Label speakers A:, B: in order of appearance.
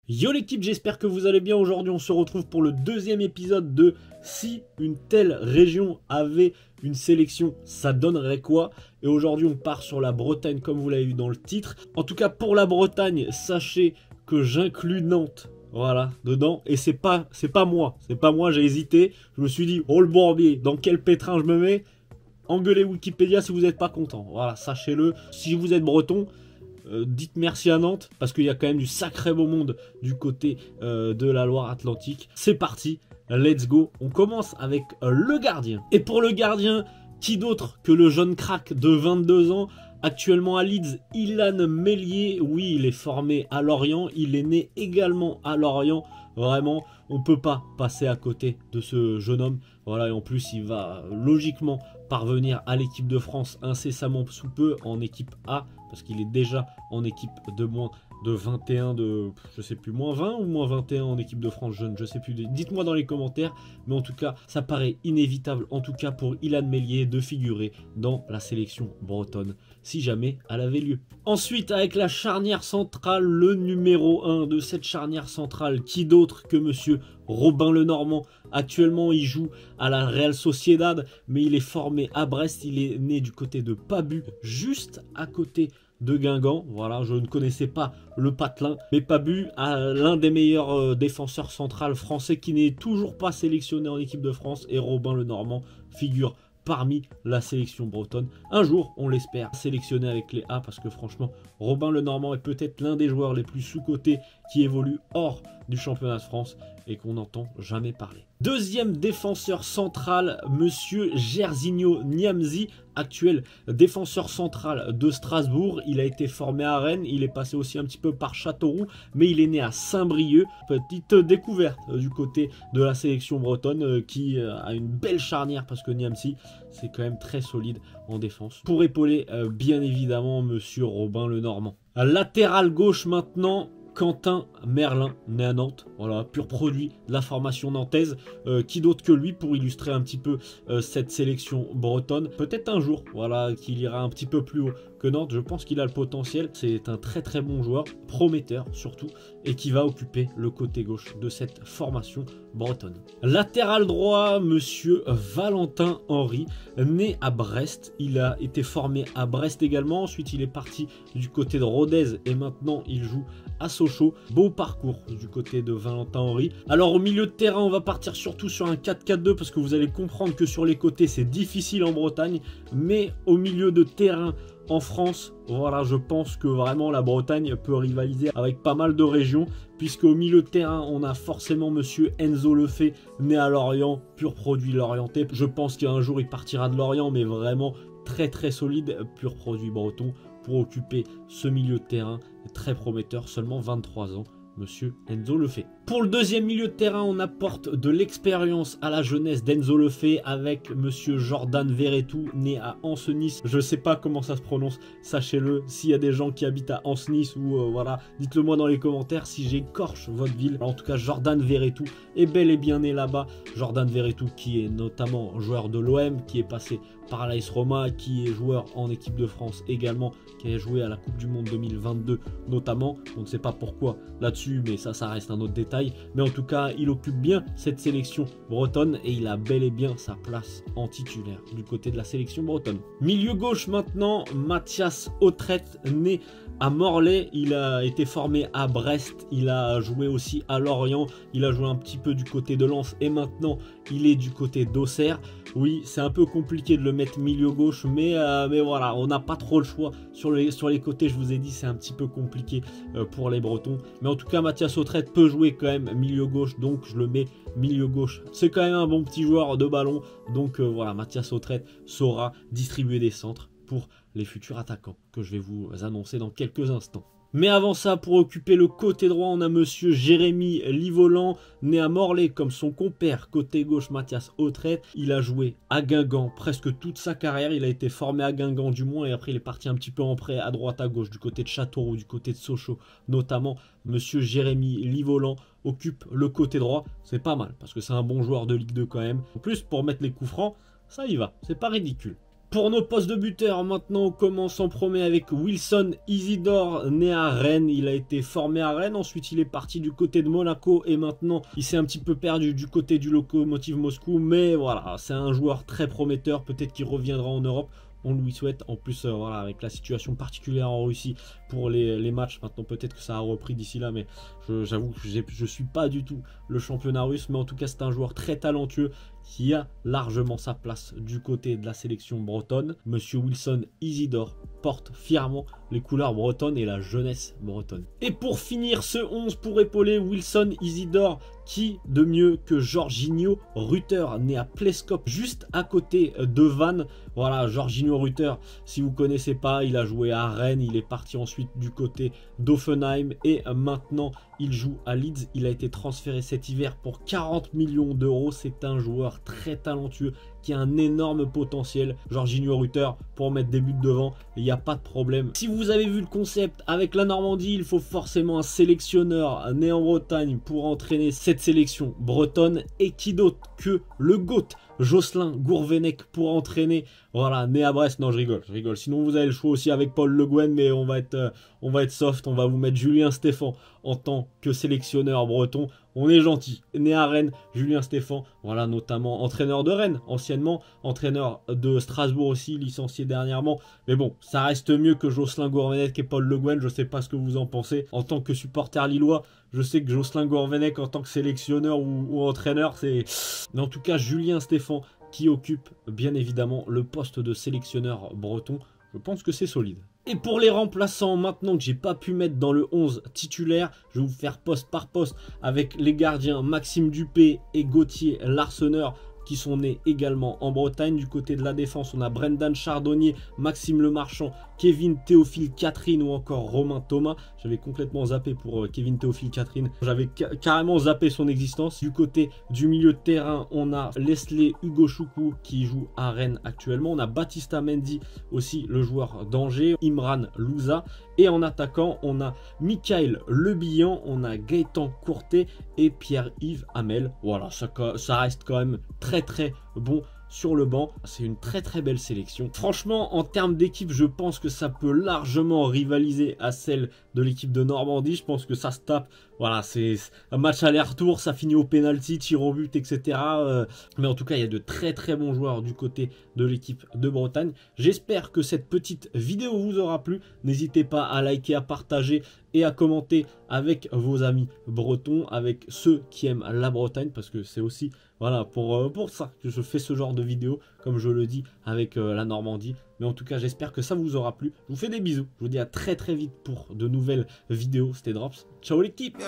A: Yo l'équipe, j'espère que vous allez bien. Aujourd'hui on se retrouve pour le deuxième épisode de Si une telle région avait une sélection, ça donnerait quoi? Et aujourd'hui on part sur la Bretagne comme vous l'avez vu dans le titre. En tout cas pour la Bretagne, sachez que j'inclus Nantes, voilà, dedans. Et c'est pas moi, j'ai hésité. Je me suis dit, oh le bourbier, dans quel pétrin je me mets? Engueulez Wikipédia si vous n'êtes pas content. Voilà, sachez-le. Si vous êtes breton, dites merci à Nantes, parce qu'il y a quand même du sacré beau monde du côté de la Loire-Atlantique. C'est parti, let's go. On commence avec le gardien. Et pour le gardien, qui d'autre que le jeune crack de 22 ans, actuellement à Leeds, Illan Meslier. Oui, il est formé à Lorient, il est né également à Lorient. Vraiment, on ne peut pas passer à côté de ce jeune homme. Voilà, et en plus, il va logiquement parvenir à l'équipe de France incessamment sous peu en équipe A, parce qu'il est déjà en équipe de moins de 21, de je sais plus, moins 20 ou moins 21 en équipe de France jeune, je sais plus, dites-moi dans les commentaires, mais en tout cas ça paraît inévitable, en tout cas pour Illan Meslier, de figurer dans la sélection bretonne, si jamais elle avait lieu. Ensuite, avec la charnière centrale, le numéro 1 de cette charnière centrale, qui d'autre que monsieur Robin Lenormand. Actuellement il joue à la Real Sociedad, mais il est formé à Brest, il est né du côté de Pabu, juste à côté de Guingamp. Voilà, je ne connaissais pas le patelin, mais Pabu a l'un des meilleurs défenseurs centrales français qui n'est toujours pas sélectionné en équipe de France, et Robin Lenormand figure parmi la sélection bretonne. Un jour, on l'espère, sélectionné avec les A, parce que franchement, Robin Lenormand est peut-être l'un des joueurs les plus sous-cotés qui évolue hors du championnat de France et qu'on n'entend jamais parler. Deuxième défenseur central, monsieur Jairzinho Niamzi, actuel défenseur central de Strasbourg. Il a été formé à Rennes, il est passé aussi un petit peu par Châteauroux, mais il est né à Saint-Brieuc. Petite découverte du côté de la sélection bretonne qui a une belle charnière, parce que Niamzi, c'est quand même très solide en défense. Pour épauler bien évidemment monsieur Robin Lenormand. Latéral gauche maintenant, Quentin Merlin, né à Nantes, voilà, pur produit de la formation nantaise. Qui d'autre que lui pour illustrer un petit peu cette sélection bretonne? Peut-être un jour, voilà, qu'il ira un petit peu plus haut que Nantes. Je pense qu'il a le potentiel. C'est un très très bon joueur, prometteur surtout, et qui va occuper le côté gauche de cette formation bretonne. Latéral droit, monsieur Valentin Henry, né à Brest. Il a été formé à Brest également. Ensuite, il est parti du côté de Rodez et maintenant il joue à Sochaux. Beau parcours du côté de Valentin Henry. Alors au milieu de terrain, on va partir surtout sur un 4-4-2, parce que vous allez comprendre que sur les côtés c'est difficile en Bretagne, mais au milieu de terrain en France, voilà, je pense que vraiment la Bretagne peut rivaliser avec pas mal de régions, puisque au milieu de terrain on a forcément monsieur Enzo Lefebvre, né à Lorient, pur produit lorientais. Je pense qu'un jour il partira de Lorient, mais vraiment très très solide, pur produit breton, pour occuper ce milieu de terrain très prometteur, seulement 23 ans, monsieur Enzo Lefebvre. Pour le deuxième milieu de terrain, on apporte de l'expérience à la jeunesse d'Enzo Lefebvre avec monsieur Jordan Verretou, né à Ancenis. Je ne sais pas comment ça se prononce, sachez-le. S'il y a des gens qui habitent à Ancenis ou voilà, dites-le moi dans les commentaires si j'écorche votre ville. Alors, en tout cas, Jordan Verretou est bel et bien né là-bas. Jordan Verretou qui est notamment joueur de l'OM, qui est passé par l'AS Roma, qui est joueur en équipe de France également, qui a joué à la Coupe du Monde 2022 notamment. On ne sait pas pourquoi là-dessus, mais ça reste un autre détail. Mais en tout cas, il occupe bien cette sélection bretonne et il a bel et bien sa place en titulaire du côté de la sélection bretonne. Milieu gauche maintenant, Mathias Autret, né à Morlaix. Il a été formé à Brest, il a joué aussi à Lorient, il a joué un petit peu du côté de Lens et maintenant il est du côté d'Auxerre. Oui, c'est un peu compliqué de le mettre milieu gauche, mais voilà, on n'a pas trop le choix. Sur les côtés, je vous ai dit, c'est un petit peu compliqué pour les Bretons. Mais en tout cas, Mathias Autret peut jouer quand même milieu gauche, donc je le mets milieu gauche. C'est quand même un bon petit joueur de ballon, donc voilà, Mathias Autret saura distribuer des centres pour les futurs attaquants que je vais vous annoncer dans quelques instants. Mais avant ça, pour occuper le côté droit, on a monsieur Jérémy Livolan, né à Morlaix comme son compère. Côté gauche, Mathias Autret. Il a joué à Guingamp presque toute sa carrière. Il a été formé à Guingamp du moins, et après il est parti un petit peu en prêt à droite à gauche, du côté de Châteauroux, du côté de Sochaux. Notamment, monsieur Jérémy Livolan occupe le côté droit. C'est pas mal, parce que c'est un bon joueur de Ligue 2 quand même. En plus, pour mettre les coups francs, ça y va, c'est pas ridicule. Pour nos postes de buteur, maintenant on commence en premier avec Wilson Isidore, né à Rennes. Il a été formé à Rennes, ensuite il est parti du côté de Monaco et maintenant il s'est un petit peu perdu du côté du Lokomotiv Moscou. Mais voilà, c'est un joueur très prometteur, peut-être qu'il reviendra en Europe. On lui souhaite, en plus voilà, avec la situation particulière en Russie pour les matchs, maintenant peut-être que ça a repris d'ici là, mais j'avoue que je ne suis pas du tout le championnat russe, mais en tout cas c'est un joueur très talentueux qui a largement sa place du côté de la sélection bretonne. Monsieur Wilson Isidore porte fièrement les couleurs bretonnes et la jeunesse bretonne. Et pour finir ce 11 pour épauler Wilson Isidore, qui de mieux que Jorginho Rutter, né à Pleskop, juste à côté de Vannes. Voilà, Jorginho Rutter, si vous ne connaissez pas, il a joué à Rennes, il est parti ensuite du côté d'Offenheim et maintenant il joue à Leeds. Il a été transféré cet hiver pour 40 millions d'euros. C'est un joueur très talentueux qui a un énorme potentiel. Jorginho Rutter, pour mettre des buts devant, il n'y a pas de problème. Si vous avez vu le concept avec la Normandie, il faut forcément un sélectionneur né en Bretagne pour entraîner cette sélection bretonne. Et qui d'autre que le GOAT Jocelyn Gourvenec pour entraîner, voilà, né à Brest. Non, je rigole. Sinon, vous avez le choix aussi avec Paul Le Guen, mais on va être soft. On va vous mettre Julien Stéphan en tant que sélectionneur breton. On est gentil. Né à Rennes, Julien Stéphan, voilà, notamment entraîneur de Rennes, anciennement, entraîneur de Strasbourg aussi, licencié dernièrement. Mais bon, ça reste mieux que Jocelyn Gourvenec et Paul Le Guen. Je sais pas ce que vous en pensez. En tant que supporter lillois, je sais que Jocelyn Gourvenec en tant que sélectionneur ou entraîneur, c'est... Mais en tout cas, Julien Stéphan qui occupe bien évidemment le poste de sélectionneur breton. Je pense que c'est solide. Et pour les remplaçants, maintenant que j'ai pas pu mettre dans le 11 titulaire, je vais vous faire poste par poste avec les gardiens Maxime Dupé et Gauthier Larseneur, qui sont nés également en Bretagne. Du côté de la défense, on a Brendan Chardonnier, Maxime Lemarchand, Kevin Théophile Catherine ou encore Romain Thomas. J'avais complètement zappé pour Kevin Théophile Catherine. J'avais carrément zappé son existence. Du côté du milieu de terrain, on a Leslie Hugo Choukou qui joue à Rennes actuellement. On a Baptista Mendy aussi, le joueur d'Angers. Imran Louza. Et en attaquant, on a Michael Lebihan, on a Gaëtan Courtet et Pierre-Yves Hamel. Voilà, ça reste quand même très bon sur le banc. C'est une très belle sélection. Franchement, en termes d'équipe, je pense que ça peut largement rivaliser à celle de l'équipe de Normandie. Je pense que ça se tape. Voilà, c'est un match aller-retour, ça finit au penalty, tir au but, etc. Mais en tout cas, il y a de très bons joueurs du côté de l'équipe de Bretagne. J'espère que cette petite vidéo vous aura plu. N'hésitez pas à liker, à partager et à commenter avec vos amis bretons, avec ceux qui aiment la Bretagne, parce que c'est aussi voilà, pour ça que je fais ce genre de vidéo, comme je le dis avec la Normandie. Mais en tout cas, j'espère que ça vous aura plu. Je vous fais des bisous. Je vous dis à très vite pour de nouvelles vidéos. C'était Drops. Ciao l'équipe. Yeah.